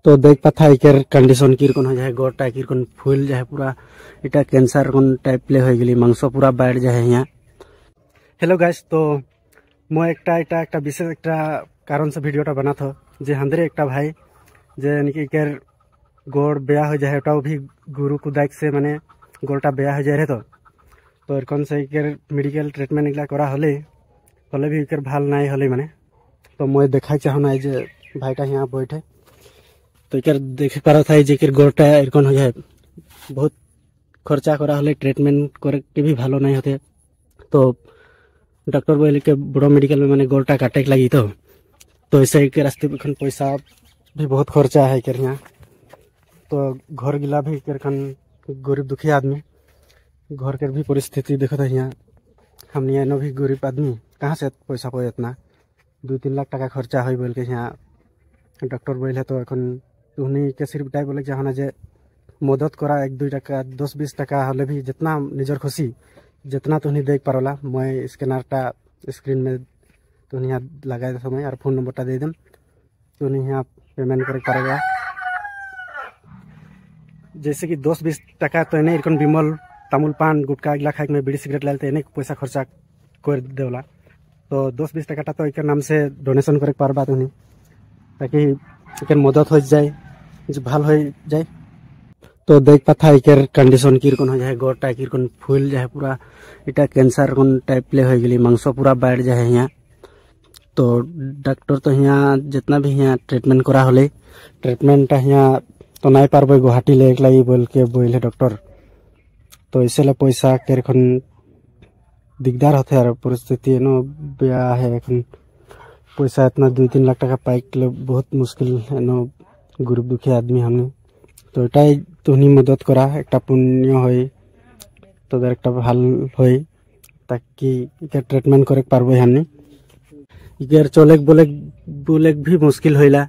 तो देख पाथा इकर कंडीशन किरकन हो जाए गोटा किरकन फुल जाए पूरा इटा कैंसर कौन टाइप ले हो गली मांस पूरा बैठ जाए यहाँ। हेलो गाइस, तो मैं एक विशेष एक कारण से भिडियोटा बना था जे हंदरे एक भाई जे निकी इकर गोड़ बेया हो जाए ओटाও भी गुरु कुदाक से माने गोड़टा बेया हो जाए रहे तो एरकन से इकर मेडिकल ट्रिटमेंट इगला करा हले हले भी इकर भाल नाई हले माने तो मैं देखा चाहना है जे भाईटा यहाँ बैठे तो इकर देख पारा था जे इकर गोड़टा एरकन हो जाए बहुत खर्चा करा हले ट्रीटमेंट करके भी भालो नहीं होते तो डॉक्टर बोले के बड़ो मेडिकल में मैंने गोड़टा काटे के लगी तो ऐसे के रास्ते में पैसा भी बहुत खर्चा है इकर यहाँ तो घर गिला भी इकर गरीब दुखी आदमी घर के भी परिस्थिति देखो था यहाँ हमने एनो भी गरीब आदमी कहाँ से पैसा पाए इतना 2-3 लाख टका खर्चा हो बोल के यहाँ डॉक्टर बोले तो उन्हीं के सिर्फ टाइप बोले चाहना जे मदद करा 1-2 टका 10-20 टका हले भी जितना निजर खुशी जितना तुम देख पारोला मैं स्कैनरटा स्क्रीन में तो यहाँ लगा दे समय और फोन नंबरटा दे दें तो यहाँ पेमेंट कर पारेगा जैसे कि 10-20 टका तो इन्हें इरकन बिमल तामुल पान गुटका अगला खाए में बीड़ी सिगरेट लाते इन्हें पैसा खर्चा कर देवला तो 10-20 टका तो एक नाम से डोनेशन कर पारबा तुम ताकि इकर मदद हो जाए जो भल हो जाए तो देख पाथा इकर कंडीशन किरकन हो जाए गोटा किरकन फुल जाए पूरा इटा कैंसर कौन टाइप ले हो गली मांस पूरा बैठ जाए यहाँ तो डॉक्टर तो यहाँ जितना भी यहाँ ट्रीटमेंट करा हले ट्रीटमेंट यहाँ तो नहीं पारबे गुवाहाटी ले लगी बोल के बोले डॉक्टर तो इसलिए पैसा के दिगदार होते और परिस्थिति एनो बेया है एखन पैसा इतना 2-3 लाख टका पाइक बहुत मुश्किल एनो गरीब दुखी आदमी हमने तो एटाई तुहनी मदद करा एक पुण्य हो तो एक भल हो ताकि इकर ट्रीटमेंट करे पारबे हमने इकर चले बोले भी मुश्किल होइला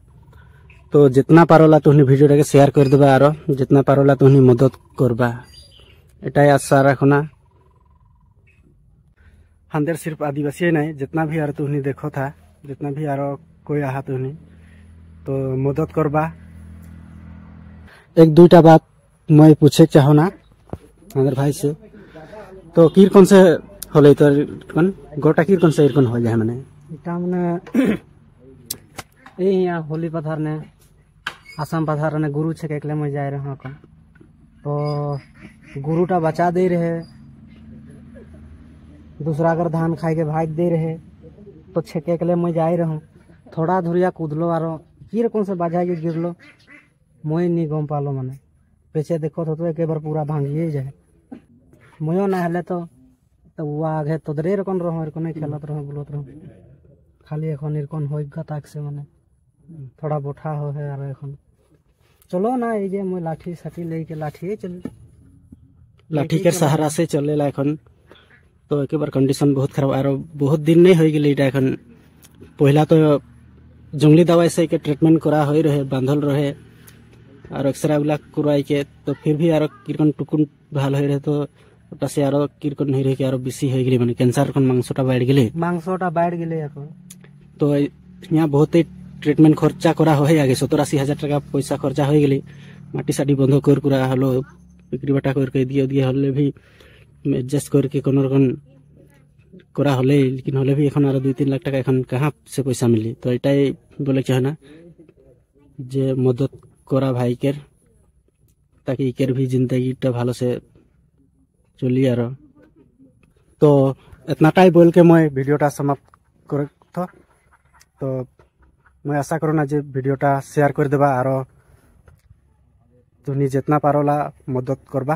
तो जितना पारोला तुहनी वीडियो के शेयर कर देबा और जितना पारोला तुहनी मदद करबा एटाई आशा रखना हंदर सिर्फ आदिवासी नहीं जितना भी यार तुहनी देखो था जितना भी यार कोई आहा तुहनी तो मदद करबा। 1-2टा बात मैं पूछे चाहो ना हंदर भाई से तो किर कौन से होले तो गोटा किर कौन से इरकन हो जाए माने इटा माने ए यहाँ होली पथार ने आसाम पथार ने गुरु छे एकले में जाए रहा कन तो गुरुटा बचा दे रहे दूसरा अगर धान खाए के भाग दे रहे तो छेके एकले में जाए रहूँ थोड़ा धुरिया कूदलो आरो गिर कौन से बाजा के गिरलो मैं नहीं गम पालो माने पीछे देखो तो एक बार पूरा भांगिए जाए मयो ना हले तो वो आगे तो दरे रकन रहो इरकन खेलत रहो बोलत रहो खाली एखन इरकन हो गताक से माने थोड़ा बोठा हो है और एखन चलो ना ये जे मैं लाठी साठी लेके लाठी चल लाठी के सहारा से चलेला एखन तो एक बार कंडीशन बहुत खराब और बहुत दिन नहीं हो गई एखन पहला तो जंगली दवाई से के ट्रीटमेंट करा हो रहे बांधल रहे और एक्सरे वाला करवाई के तो फिर भी आरो किरकन टुकुन भाल हो रहे तो ओटा से आरो किरकन नहीं रहे कि आरो बेसी हो गली माने कैंसर कन मांसटा बैठ गेले तो यहाँ बहुत ही ट्रीटमेंट खर्चा करा हो आगे 70-80 हजार टका पैसा खर्चा हो गली माटी साटी बंध कर पूरा हलो बिक्री बाटा करके दिए हले भी एडजस्ट करके कोनो रकम करा हले लेकिन हले भी एखन आरो 2-3 लाख टका एखन कहाँ से पैसा मिली तो एटाई बोले चाहे ना जे मदद करा भाई के ताकि इकर भी जिंदगी भालो से चली आर तो इतनाटाई बोल के मैं वीडियोटा समाप्त कर तो मैं आशा करूँ ना जे वीडियोटा शेयर कर देबा और तुनी जितना पारोला मदद करबा।